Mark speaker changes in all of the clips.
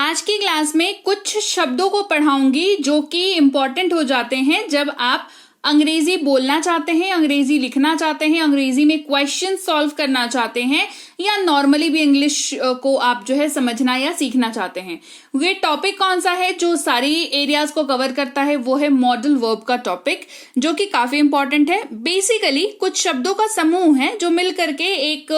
Speaker 1: आज की क्लास में कुछ शब्दों को पढ़ाऊंगी जो कि इम्पोर्टेंट हो जाते हैं जब आप अंग्रेजी बोलना चाहते हैं, अंग्रेजी लिखना चाहते हैं, अंग्रेजी में क्वेश्चन सॉल्व करना चाहते हैं या नॉर्मली भी इंग्लिश को आप जो है समझना या सीखना चाहते हैं। ये टॉपिक कौन सा है जो सारी एरियाज को कवर करता है? वो है मॉडल वर्ब का टॉपिक, जो कि काफी इंपॉर्टेंट है। बेसिकली कुछ शब्दों का समूह है जो मिल करके एक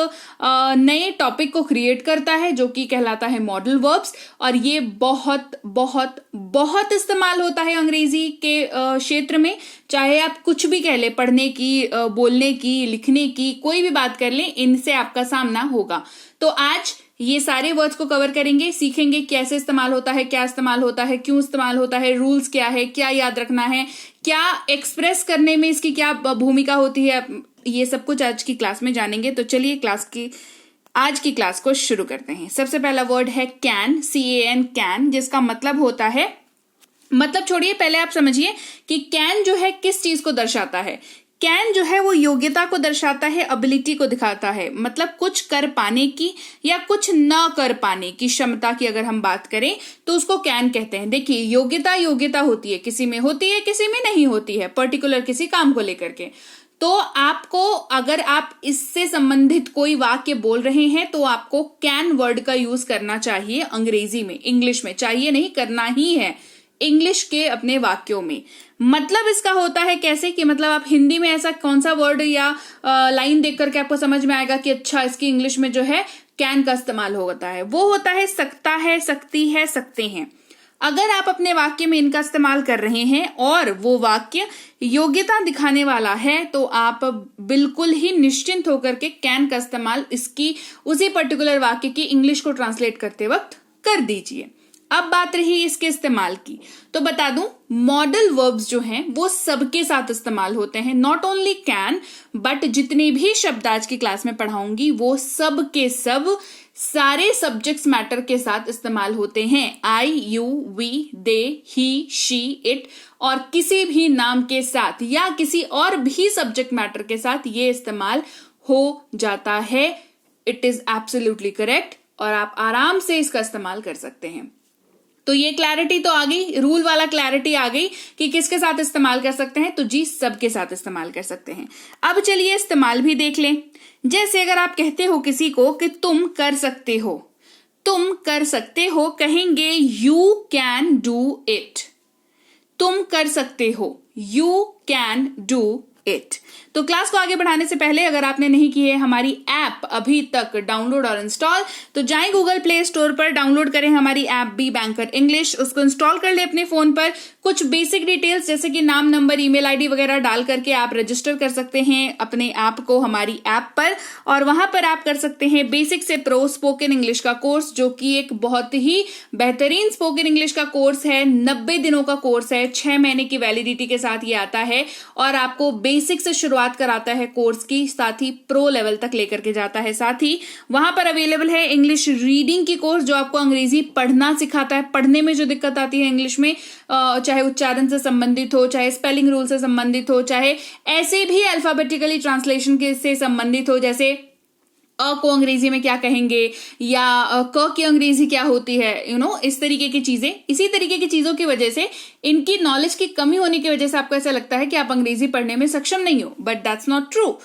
Speaker 1: नए टॉपिक को क्रिएट करता है जो कि कहलाता है मॉडल वर्ब्स, और ये बहुत बहुत बहुत इस्तेमाल होता है अंग्रेजी के क्षेत्र में। चाहे आप कुछ भी कह ले, पढ़ने की, बोलने की, लिखने की, कोई भी बात कर लें, इनसे आपका सामना होगा। तो आज ये सारे वर्ड्स को कवर करेंगे, सीखेंगे कैसे इस्तेमाल होता है, क्या इस्तेमाल होता है, क्यों इस्तेमाल होता है, रूल्स क्या है, क्या याद रखना है, क्या एक्सप्रेस करने में इसकी क्या भूमिका होती है। ये सब कुछ आज की क्लास में जानेंगे। तो चलिए आज की क्लास को शुरू करते हैं। सबसे पहला वर्ड है कैन, CAN, कैन, जिसका मतलब होता है, मतलब छोड़िए, पहले आप समझिए कि कैन जो है किस चीज को दर्शाता है। कैन जो है वो योग्यता को दर्शाता है, एबिलिटी को दिखाता है, मतलब कुछ कर पाने की या कुछ न कर पाने की क्षमता की अगर हम बात करें तो उसको कैन कहते हैं। देखिए, योग्यता होती है, किसी में होती है, किसी में नहीं होती है, पर्टिकुलर किसी काम को लेकर के। तो आपको, अगर आप इससे संबंधित कोई वाक्य बोल रहे हैं तो आपको कैन वर्ड का यूज करना चाहिए अंग्रेजी में। इंग्लिश में चाहिए नहीं, करना ही है इंग्लिश के अपने वाक्यों में। मतलब इसका होता है कैसे कि मतलब आप हिंदी में ऐसा कौन सा वर्ड या लाइन देख करके आपको समझ में आएगा कि अच्छा, इसकी इंग्लिश में जो है कैन का इस्तेमाल होता है, वो होता है सकता है, सकती है, सकते हैं। अगर आप अपने वाक्य में इनका इस्तेमाल कर रहे हैं और वो वाक्य योग्यता दिखाने वाला है तो आप बिल्कुल ही निश्चिंत होकर के कैन का इस्तेमाल इसकी उसी पर्टिकुलर वाक्य की इंग्लिश को ट्रांसलेट करते वक्त कर दीजिए। अब बात रही इसके इस्तेमाल की, तो बता दूं, मॉडल वर्ब्स जो हैं वो सबके साथ इस्तेमाल होते हैं। नॉट ओनली कैन, बट जितने भी शब्द आज की क्लास में पढ़ाऊंगी वो सब के सब सारे सब्जेक्ट्स मैटर के साथ इस्तेमाल होते हैं। I, you, we, they, he, she, it, और किसी भी नाम के साथ या किसी और भी सब्जेक्ट मैटर के साथ ये इस्तेमाल हो जाता है। इट इज एब्सोल्युटली करेक्ट, और आप आराम से इसका इस्तेमाल कर सकते हैं। तो ये क्लैरिटी तो आ गई, रूल वाला क्लैरिटी आ गई कि किसके साथ इस्तेमाल कर सकते हैं। तो जी, सबके साथ इस्तेमाल कर सकते हैं। अब चलिए इस्तेमाल भी देख लें। जैसे अगर आप कहते हो किसी को कि तुम कर सकते हो, तुम कर सकते हो, कहेंगे यू कैन डू इट। तुम कर सकते हो, यू कैन डू इट। तो क्लास को आगे बढ़ाने से पहले अगर आपने नहीं की है हमारी ऐप अभी तक डाउनलोड और इंस्टॉल, तो जाएं गूगल प्ले स्टोर पर, डाउनलोड करें हमारी ऐप बी बैंकर इंग्लिश, उसको इंस्टॉल कर ले अपने फोन पर। कुछ बेसिक डिटेल्स जैसे कि नाम, नंबर, ईमेल आईडी वगैरह डाल करके आप रजिस्टर कर सकते हैं अपने ऐप को हमारी ऐप पर, और वहां पर आप कर सकते हैं बेसिक से प्रो स्पोकन इंग्लिश का कोर्स, जो कि एक बहुत ही बेहतरीन स्पोकन इंग्लिश का कोर्स है। 90 दिनों का कोर्स है, 6 महीने की वैलिडिटी के साथ ये आता है और आपको बेसिक से शुरुआत कराता है कोर्स की, साथ ही प्रो लेवल तक लेकर के जाता है। साथ ही वहां पर अवेलेबल है इंग्लिश रीडिंग की कोर्स, जो आपको अंग्रेजी पढ़ना सिखाता है। पढ़ने में जो दिक्कत आती है इंग्लिश में, चाहे उच्चारण से संबंधित हो, चाहे स्पेलिंग रूल से संबंधित हो, चाहे ऐसे भी अल्फाबेटिकली ट्रांसलेशन के से संबंधित हो, जैसे अ को अंग्रेजी में क्या कहेंगे या क की अंग्रेजी क्या होती है, इस तरीके की चीजें। इसी तरीके की चीजों की वजह से, इनकी नॉलेज की कमी होने की वजह से आपको ऐसा लगता है कि आप अंग्रेजी पढ़ने में सक्षम नहीं हो, बट दैट्स नॉट ट्रू।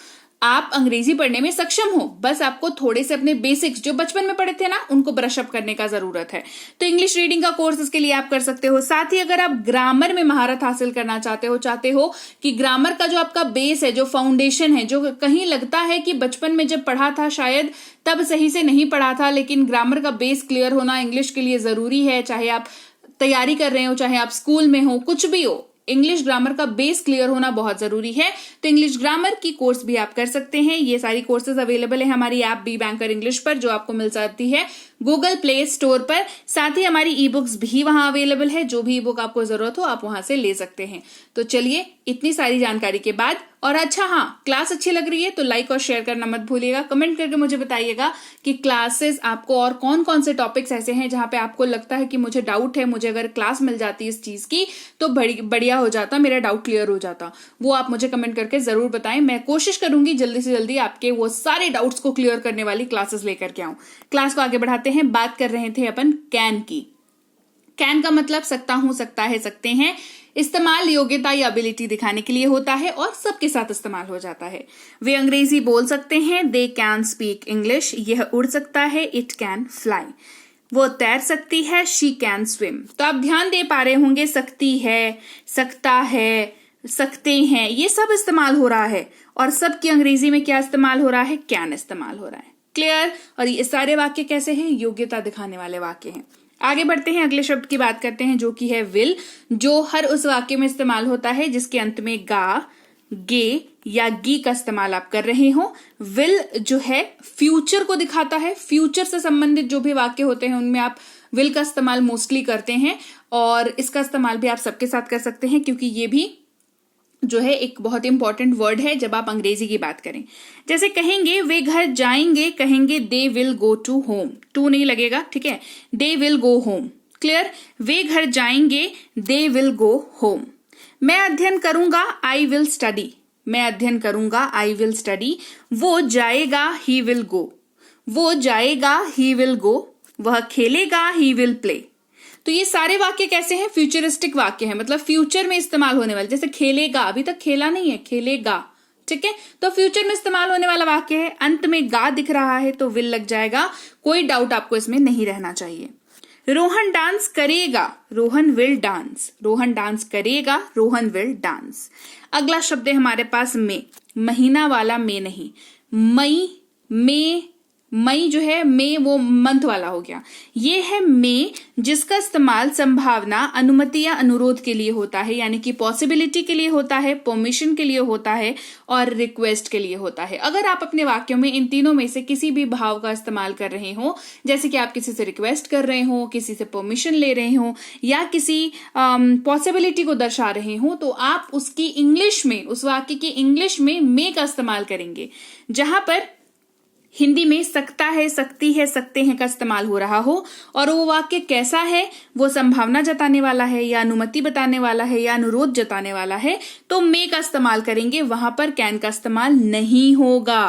Speaker 1: आप अंग्रेजी पढ़ने में सक्षम हो, बस आपको थोड़े से अपने बेसिक्स जो बचपन में पढ़े थे ना, उनको ब्रश अप करने का जरूरत है। तो इंग्लिश रीडिंग का कोर्स इसके लिए आप कर सकते हो। साथ ही अगर आप ग्रामर में महारत हासिल करना चाहते हो कि ग्रामर का जो आपका बेस है, जो फाउंडेशन है, जो कहीं लगता है कि बचपन में जब पढ़ा था शायद तब सही से नहीं पढ़ा था, लेकिन ग्रामर का बेस क्लियर होना इंग्लिश के लिए जरूरी है। चाहे आप तैयारी कर रहे हो, चाहे आप स्कूल में हो, कुछ भी हो, इंग्लिश ग्रामर का बेस क्लियर होना बहुत जरूरी है। तो इंग्लिश ग्रामर की कोर्स भी आप कर सकते हैं। ये सारी कोर्सेज अवेलेबल है हमारी ऐप बी बैंकर इंग्लिश पर, जो आपको मिल जाती है गूगल प्ले स्टोर पर। साथ ही हमारी ई बुक्स भी वहां अवेलेबल है, जो भी ई बुक आपको जरूरत हो आप वहां से ले सकते हैं। तो चलिए, इतनी सारी जानकारी के बाद, और अच्छा हाँ, क्लास अच्छी लग रही है तो लाइक और शेयर करना मत भूलिएगा। कमेंट करके मुझे बताइएगा कि क्लासेस आपको और कौन कौन से टॉपिक्स ऐसे हैं जहां पे आपको लगता है कि मुझे डाउट है, मुझे अगर क्लास मिल जाती इस चीज की तो बढ़िया हो जाता, मेरा डाउट क्लियर हो जाता। वो आप मुझे कमेंट करके जरूर बताएं। मैं कोशिश करूंगी जल्दी से जल्दी आपके वो सारे डाउट्स को क्लियर करने वाली क्लासेस लेकर के आऊं। क्लास को आगे बढ़ाते हैं। बात कर रहे थे अपन कैन की। कैन का मतलब सकता हूं, सकता है, सकते हैं। इस्तेमाल योग्यता या एबिलिटी दिखाने के लिए होता है और सबके साथ इस्तेमाल हो जाता है। वे अंग्रेजी बोल सकते हैं, दे कैन स्पीक इंग्लिश। यह उड़ सकता है, इट कैन फ्लाई। वो तैर सकती है, शी कैन स्विम। तो आप ध्यान दे पा रहे होंगे, सकती है, सकता है, सकते हैं, ये सब इस्तेमाल हो रहा है। और सब की अंग्रेजी में क्या इस्तेमाल हो रहा है? कैन इस्तेमाल हो रहा है। क्लियर? और ये सारे वाक्य कैसे हैं? योग्यता दिखाने वाले वाक्य हैं। आगे बढ़ते हैं, अगले शब्द की बात करते हैं जो कि है विल, जो हर उस वाक्य में इस्तेमाल होता है जिसके अंत में गा, गे या गी का इस्तेमाल आप कर रहे हो। विल जो है फ्यूचर को दिखाता है। फ्यूचर से संबंधित जो भी वाक्य होते हैं उनमें आप विल का इस्तेमाल मोस्टली करते हैं और इसका इस्तेमाल भी आप सबके साथ कर सकते हैं क्योंकि ये भी जो है एक बहुत इंपॉर्टेंट वर्ड है जब आप अंग्रेजी की बात करें। जैसे कहेंगे वे घर जाएंगे, कहेंगे they will go to home. To नहीं लगेगा, ठीक है, they will go home. Clear? वे घर जाएंगे, दे विल गो होम। मैं अध्ययन करूंगा, आई विल स्टडी। मैं अध्ययन करूंगा, आई विल स्टडी। वो जाएगा, ही विल गो। वो जाएगा, ही विल गो। वह खेलेगा, ही विल प्ले। तो ये सारे वाक्य कैसे हैं? फ्यूचरिस्टिक वाक्य हैं, मतलब फ्यूचर में इस्तेमाल होने वाले। जैसे खेलेगा, अभी तक खेला नहीं है, खेलेगा, ठीक है, तो फ्यूचर में इस्तेमाल होने वाला वाक्य है। अंत में गा दिख रहा है तो विल लग जाएगा। कोई डाउट आपको इसमें नहीं रहना चाहिए। रोहन डांस करेगा, Rohan will dance. Rohan dance करेगा, रोहन विल डांस। अगला शब्द है हमारे पास मे। महीना वाला मे नहीं, मई, मे, मई जो है मे वो मंथ वाला हो गया। ये है मे जिसका इस्तेमाल संभावना, अनुमति या अनुरोध के लिए होता है, यानी कि पॉसिबिलिटी के लिए होता है, परमिशन के लिए होता है और रिक्वेस्ट के लिए होता है। अगर आप अपने वाक्यों में इन तीनों में से किसी भी भाव का इस्तेमाल कर रहे हो, जैसे कि आप किसी से रिक्वेस्ट कर रहे हो, किसी से परमिशन ले रहे हो या किसी पॉसिबिलिटी को दर्शा रहे हो, तो आप उसकी इंग्लिश में, उस वाक्य की इंग्लिश में मे का इस्तेमाल करेंगे। जहां पर हिंदी में सकता है, सकती है, सकते हैं का इस्तेमाल हो रहा हो और वो वाक्य कैसा है, वो संभावना जताने वाला है या अनुमति बताने वाला है या अनुरोध जताने वाला है, तो मे का इस्तेमाल करेंगे, वहां पर कैन का इस्तेमाल नहीं होगा।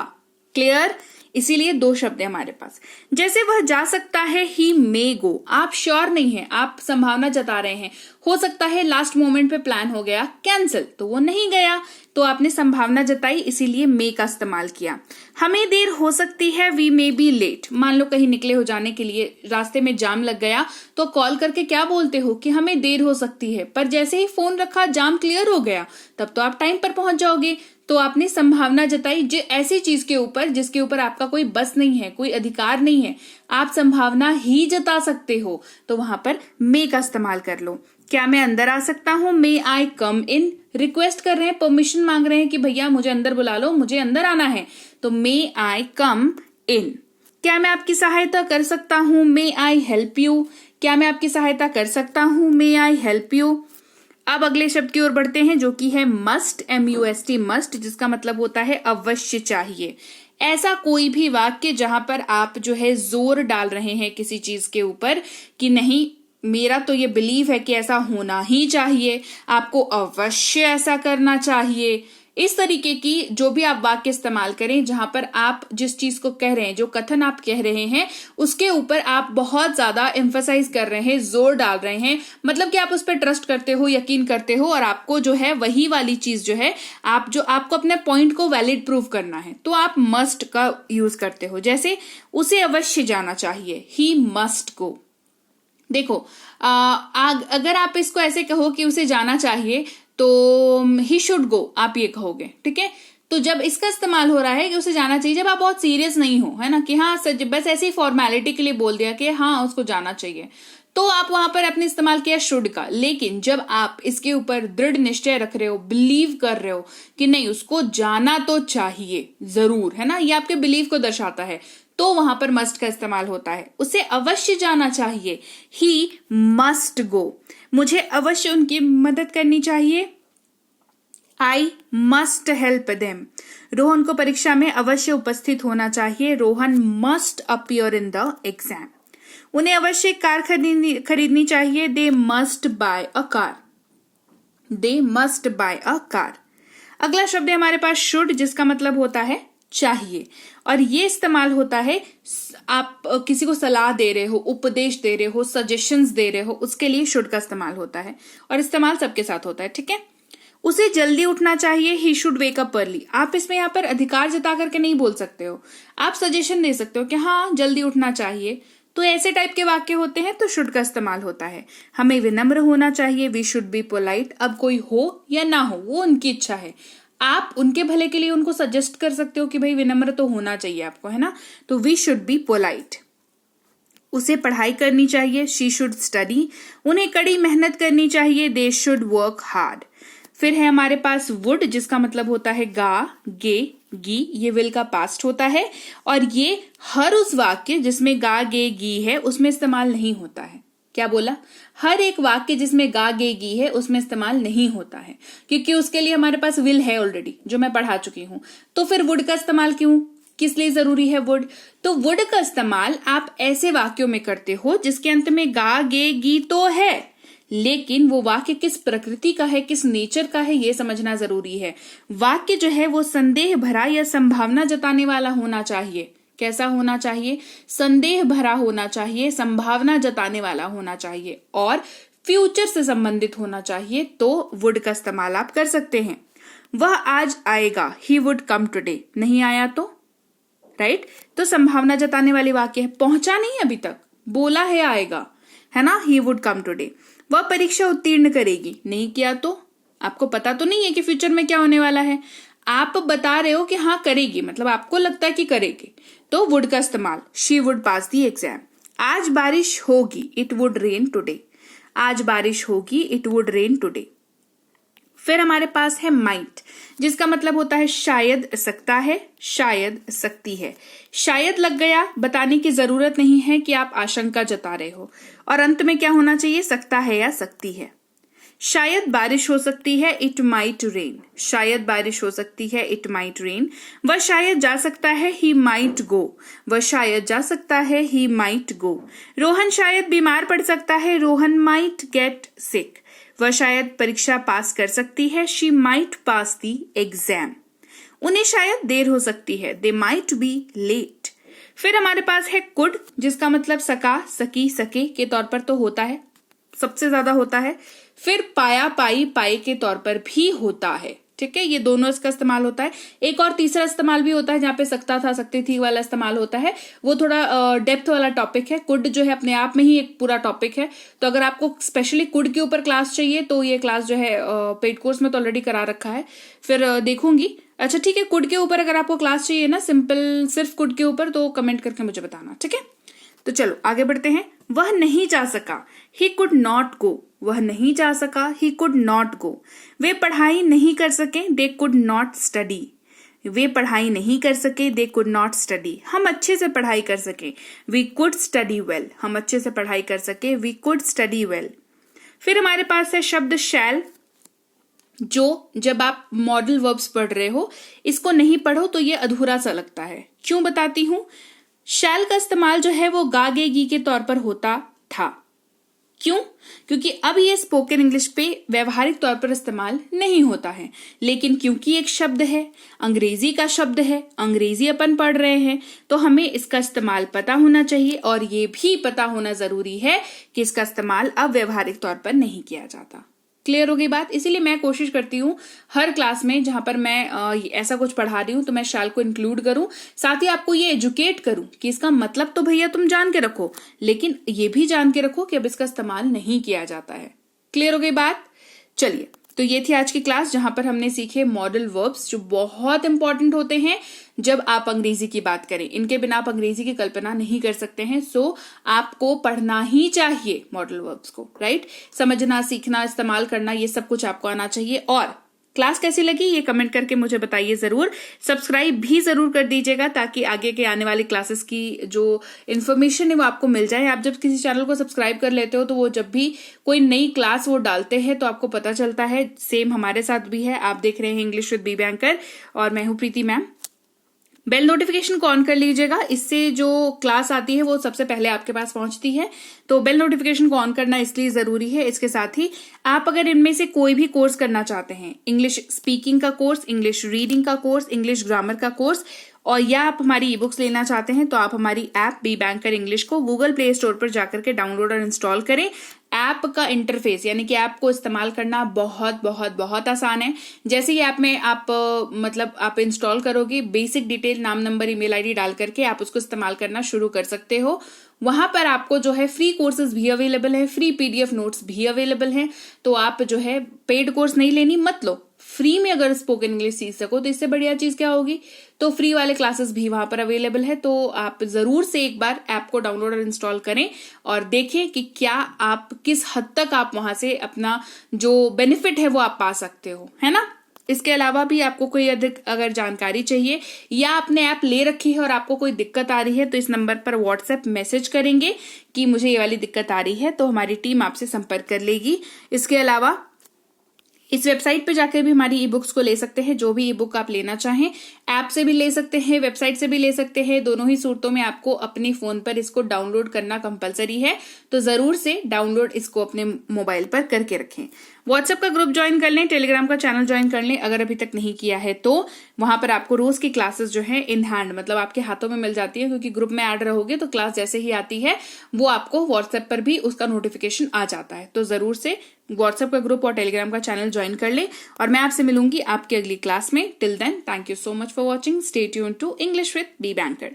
Speaker 1: क्लियर? इसीलिए दो शब्द है हमारे पास। जैसे वह जा सकता है, ही मे गो। आप श्योर नहीं है, आप संभावना जता रहे हैं, हो सकता है लास्ट मोमेंट पे प्लान हो गया कैंसिल, तो वो नहीं गया, तो आपने संभावना जताई, इसीलिए मे का इस्तेमाल किया। हमें देर हो सकती है, वी मे बी लेट। मान लो कहीं निकले हो जाने के लिए, रास्ते में जाम लग गया, तो कॉल करके क्या बोलते हो कि हमें देर हो सकती है, पर जैसे ही फोन रखा जाम क्लियर हो गया, तब तो आप टाइम पर पहुंच जाओगे। तो आपने संभावना जताई ऐसी चीज के ऊपर जिसके ऊपर आपका कोई बस नहीं है, कोई अधिकार नहीं है, आप संभावना ही जता सकते हो, तो वहां पर मे का इस्तेमाल कर लो। क्या मैं अंदर आ सकता हूं? मे आई कम इन। रिक्वेस्ट कर रहे हैं, परमिशन मांग रहे हैं कि भैया मुझे अंदर बुला लो, मुझे अंदर आना है, तो मे आई कम इन। क्या मैं आपकी सहायता कर सकता हूं? मे आई हेल्प यू। क्या मैं आपकी सहायता कर सकता हूं? मे आई हेल्प यू। अब अगले शब्द की ओर बढ़ते हैं जो कि है मस्ट, MUST, मस्ट, जिसका मतलब होता है अवश्य चाहिए। ऐसा कोई भी वाक्य जहां पर आप जो है जोर डाल रहे हैं किसी चीज के ऊपर कि नहीं, मेरा तो ये बिलीव है कि ऐसा होना ही चाहिए, आपको अवश्य ऐसा करना चाहिए, इस तरीके की जो भी आप वाक्य इस्तेमाल करें जहां पर आप जिस चीज को कह रहे हैं, जो कथन आप कह रहे हैं, उसके ऊपर आप बहुत ज्यादा एम्फसाइज कर रहे हैं, जोर डाल रहे हैं, मतलब कि आप उस पर ट्रस्ट करते हो, यकीन करते हो और आपको जो है वही वाली चीज जो है आपको अपने पॉइंट को वैलिड प्रूव करना है, तो आप मस्ट का यूज करते हो। जैसे उसे अवश्य जाना चाहिए, ही मस्ट गो। देखो अगर आप इसको ऐसे कहो कि उसे जाना चाहिए तो ही शुड गो, आप ये कहोगे, ठीक है। तो जब इसका इस्तेमाल हो रहा है कि उसे जाना चाहिए, जब आप बहुत सीरियस नहीं हो, है ना, कि हाँ बस ऐसे ही फॉर्मेलिटी के लिए बोल दिया कि हाँ उसको जाना चाहिए, तो आप वहां पर अपने इस्तेमाल किया शुड का। लेकिन जब आप इसके ऊपर दृढ़ निश्चय रख रहे हो, बिलीव कर रहे हो कि नहीं उसको जाना तो चाहिए जरूर, है ना, ये आपके बिलीव को दर्शाता है, तो वहां पर मस्ट का इस्तेमाल होता है। उसे अवश्य जाना चाहिए, ही मस्ट गो। मुझे अवश्य उनकी मदद करनी चाहिए, I must help them. Rohan को परीक्षा में अवश्य उपस्थित होना चाहिए, Rohan must appear in the exam. उन्हें अवश्य कार खरीदनी चाहिए, they must buy a car, they must buy a car. अगला शब्द है हमारे पास शुड, जिसका मतलब होता है चाहिए। और ये इस्तेमाल होता है आप किसी को सलाह दे रहे हो, उपदेश दे रहे हो, सजेशंस दे रहे हो, उसके लिए शुड का इस्तेमाल होता है और इस्तेमाल सबके साथ होता है, ठीक है। उसे जल्दी उठना चाहिए, he should wake up early. आप इसमें यहाँ पर अधिकार जता करके नहीं बोल सकते हो, आप सजेशन दे सकते हो कि हाँ जल्दी उठना चाहिए। तो ऐसे टाइप के वाक्य होते हैं तो शुड का इस्तेमाल होता है। हमें विनम्र होना चाहिए, वी शुड बी पोलाइट। अब कोई हो या ना हो वो उनकी इच्छा है, आप उनके भले के लिए उनको सजेस्ट कर सकते हो कि भाई विनम्र तो होना चाहिए आपको, है ना। तो वी शुड बी पोलाइट। उसे पढ़ाई करनी चाहिए, शी शुड स्टडी। उन्हें कड़ी मेहनत करनी चाहिए, दे शुड वर्क हार्ड। फिर है हमारे पास वुड, जिसका मतलब होता है गा, गे, गी, ये विल का पास्ट होता है और ये हर उस वाक्य जिसमें गा, गे, गी है उसमें इस्तेमाल नहीं होता है। क्या बोला? हर एक वाक्य जिसमें गा, गे, गी है उसमें इस्तेमाल नहीं होता है, क्योंकि उसके लिए हमारे पास विल है ऑलरेडी जो मैं पढ़ा चुकी हूं। तो फिर वुड का इस्तेमाल क्यों, किस लिए जरूरी है वुड? तो वुड का इस्तेमाल आप ऐसे वाक्यों में करते हो जिसके अंत में गा, गे, गी तो है, लेकिन वो वाक्य किस प्रकृति का है, किस नेचर का है, ये समझना जरूरी है। वाक्य जो है वो संदेह भरा या संभावना जताने वाला होना चाहिए। कैसा होना चाहिए? संदेह भरा होना चाहिए, संभावना जताने वाला होना चाहिए और फ्यूचर से संबंधित होना चाहिए। तो वुड का इस्तेमाल आप कर सकते हैं। वह आज आएगा, ही वुड कम टुडे। नहीं आया तो राइट, तो संभावना जताने वाली वाक्य है। पहुंचा नहीं अभी तक, बोला है आएगा, है ना, ही वुड कम टुडे। वह परीक्षा उत्तीर्ण करेगी, नहीं किया तो आपको पता तो नहीं है कि फ्यूचर में क्या होने वाला है, आप बता रहे हो कि हाँ करेगी, मतलब आपको लगता है कि करेगी, तो वुड का इस्तेमाल। She would pass the exam. आज बारिश होगी, इट वुड रेन टुडे। आज बारिश होगी, इट वुड रेन टुडे। फिर हमारे पास है माइट, जिसका मतलब होता है शायद, सकता है, शायद, सकती है। शायद लग गया, बताने की जरूरत नहीं है कि आप आशंका जता रहे हो। और अंत में क्या होना चाहिए? सकता है या सकती है। शायद बारिश हो सकती है, इट माइट रेन। शायद बारिश हो सकती है, इट माइट रेन। वह शायद जा सकता है, ही माइट गो। वह शायद जा सकता है, ही माइट गो। रोहन शायद बीमार पड़ सकता है, रोहन माइट गेट सिक। वह शायद परीक्षा पास कर सकती है, she might pass the exam. उन्हें शायद देर हो सकती है, दे माइट बी लेट। फिर हमारे पास है कुड, जिसका मतलब सका, सकी, सके के तौर पर तो होता है, सबसे ज्यादा होता है। फिर पाया, पाई, पाए के तौर पर भी होता है, ठीक है, ये दोनों इसका इस्तेमाल होता है। एक और तीसरा इस्तेमाल भी होता है जहां पे सकता था, सकती थी वाला इस्तेमाल होता है, वो थोड़ा डेप्थ वाला टॉपिक है। कुड जो है अपने आप में ही एक पूरा टॉपिक है, तो अगर आपको स्पेशली कुड के ऊपर क्लास चाहिए तो ये क्लास जो है पेड कोर्स में तो ऑलरेडी करा रखा है, फिर देखूंगी। अच्छा ठीक है, कुड के ऊपर अगर आपको क्लास चाहिए ना सिंपल सिर्फ कुड के ऊपर, तो कमेंट करके मुझे बताना, ठीक है। तो चलो आगे बढ़ते हैं। वह नहीं जा सका, ही कुड नॉट गो। वह नहीं जा सका, ही कुड नॉट गो। वे पढ़ाई नहीं कर सके, दे कुड नॉट स्टडी। वे पढ़ाई नहीं कर सके, दे कुड नॉट स्टडी। हम अच्छे से पढ़ाई कर सके, वी कुड स्टडी वेल। हम अच्छे से पढ़ाई कर सके, वी कुड स्टडी वेल। फिर हमारे पास है शब्द शैल, जो जब आप मॉडल वर्ब्स पढ़ रहे हो इसको नहीं पढ़ो तो ये अधूरा सा लगता है। क्यों बताती हूं। शैल का इस्तेमाल जो है वो गागेगी के तौर पर होता था। क्यों? क्योंकि अब ये स्पोकन इंग्लिश पे व्यवहारिक तौर पर इस्तेमाल नहीं होता है, लेकिन क्योंकि एक शब्द है, अंग्रेजी का शब्द है, अंग्रेजी अपन पढ़ रहे हैं, तो हमें इसका इस्तेमाल पता होना चाहिए और ये भी पता होना जरूरी है कि इसका इस्तेमाल अब व्यवहारिक तौर पर नहीं किया जाता। क्लियर हो गई बात। इसीलिए मैं कोशिश करती हूँ हर क्लास में जहां पर मैं ऐसा कुछ पढ़ा रही हूं तो मैं शैल को इंक्लूड करूं, साथ ही आपको ये एजुकेट करूं कि इसका मतलब तो भैया तुम जान के रखो, लेकिन ये भी जान के रखो कि अब इसका इस्तेमाल नहीं किया जाता है। क्लियर हो गई बात। चलिए, तो ये थी आज की क्लास जहां पर हमने सीखे मॉडल वर्ब्स, जो बहुत इंपॉर्टेंट होते हैं जब आप अंग्रेजी की बात करें। इनके बिना आप अंग्रेजी की कल्पना नहीं कर सकते हैं। सो आपको पढ़ना ही चाहिए मॉडल वर्ब्स को, राइट। समझना, सीखना, इस्तेमाल करना, ये सब कुछ आपको आना चाहिए। और क्लास कैसी लगी ये कमेंट करके मुझे बताइए जरूर। सब्सक्राइब भी जरूर कर दीजिएगा ताकि आगे के आने वाली क्लासेस की जो इन्फॉर्मेशन है वो आपको मिल जाए। आप जब किसी चैनल को सब्सक्राइब कर लेते हो तो वो जब भी कोई नई क्लास वो डालते हैं तो आपको पता चलता है। सेम हमारे साथ भी है। आप देख रहे हैं इंग्लिश विद बीबी एंकर और मैं हूं प्रीति मैम। बेल नोटिफिकेशन को ऑन कर लीजिएगा, इससे जो क्लास आती है वो सबसे पहले आपके पास पहुंचती है। तो बेल नोटिफिकेशन को ऑन करना इसलिए जरूरी है। इसके साथ ही आप अगर इनमें से कोई भी कोर्स करना चाहते हैं, इंग्लिश स्पीकिंग का कोर्स, इंग्लिश रीडिंग का कोर्स, इंग्लिश ग्रामर का कोर्स और या आप हमारी ई बुक्स लेना चाहते हैं तो आप हमारी ऐप बी बैंकर इंग्लिश को गूगल प्ले स्टोर पर जाकर के डाउनलोड और इंस्टॉल करें। ऐप का इंटरफेस यानी कि ऐप को इस्तेमाल करना बहुत बहुत बहुत आसान है। जैसे ही ऐप में आप आप इंस्टॉल करोगे, बेसिक डिटेल नाम नंबर ईमेल आईडी डाल करके आप उसको इस्तेमाल करना शुरू कर सकते हो। वहां पर आपको जो है फ्री कोर्सेज भी अवेलेबल है, फ्री पीडीएफ नोट्स भी अवेलेबल हैं। तो आप जो है पेड कोर्स नहीं लेनी मत लो, फ्री में अगर स्पोकन इंग्लिश सीख सको तो इससे बढ़िया चीज क्या होगी। तो फ्री वाले क्लासेस भी वहां पर अवेलेबल है। तो आप जरूर से एक बार ऐप को डाउनलोड और इंस्टॉल करें और देखें कि क्या आप किस हद तक आप वहां से अपना जो बेनिफिट है वो आप पा सकते हो, है ना। इसके अलावा भी आपको कोई अधिक अगर जानकारी चाहिए या आपने ऐप ले रखी है और आपको कोई दिक्कत आ रही है तो इस नंबर पर व्हाट्सएप मैसेज करेंगे कि मुझे ये वाली दिक्कत आ रही है, तो हमारी टीम आपसे संपर्क कर लेगी। इसके अलावा इस वेबसाइट पे जाकर भी हमारी ई बुक्स को ले सकते हैं। जो भी ई बुक आप लेना चाहें, ऐप से भी ले सकते हैं, वेबसाइट से भी ले सकते हैं। दोनों ही सूरतों में आपको अपनी फोन पर इसको डाउनलोड करना कंपलसरी है, तो जरूर से डाउनलोड इसको अपने मोबाइल पर करके रखें। व्हाट्सएप का ग्रुप ज्वाइन कर लें, टेलीग्राम का चैनल ज्वाइन कर लें अगर अभी तक नहीं किया है तो। वहां पर आपको रोज की क्लासेस जो है इन हैंड आपके हाथों में मिल जाती है, क्योंकि ग्रुप में ऐड रहोगे तो क्लास जैसे ही आती है वो आपको व्हाट्सएप पर भी उसका नोटिफिकेशन आ जाता है। तो जरूर से व्हाट्सएप का ग्रुप और टेलीग्राम का चैनल ज्वाइन कर ले और मैं आपसे मिलूंगी आपकी अगली क्लास में। Till then, thank you so much for watching. Stay tuned to English with B banker.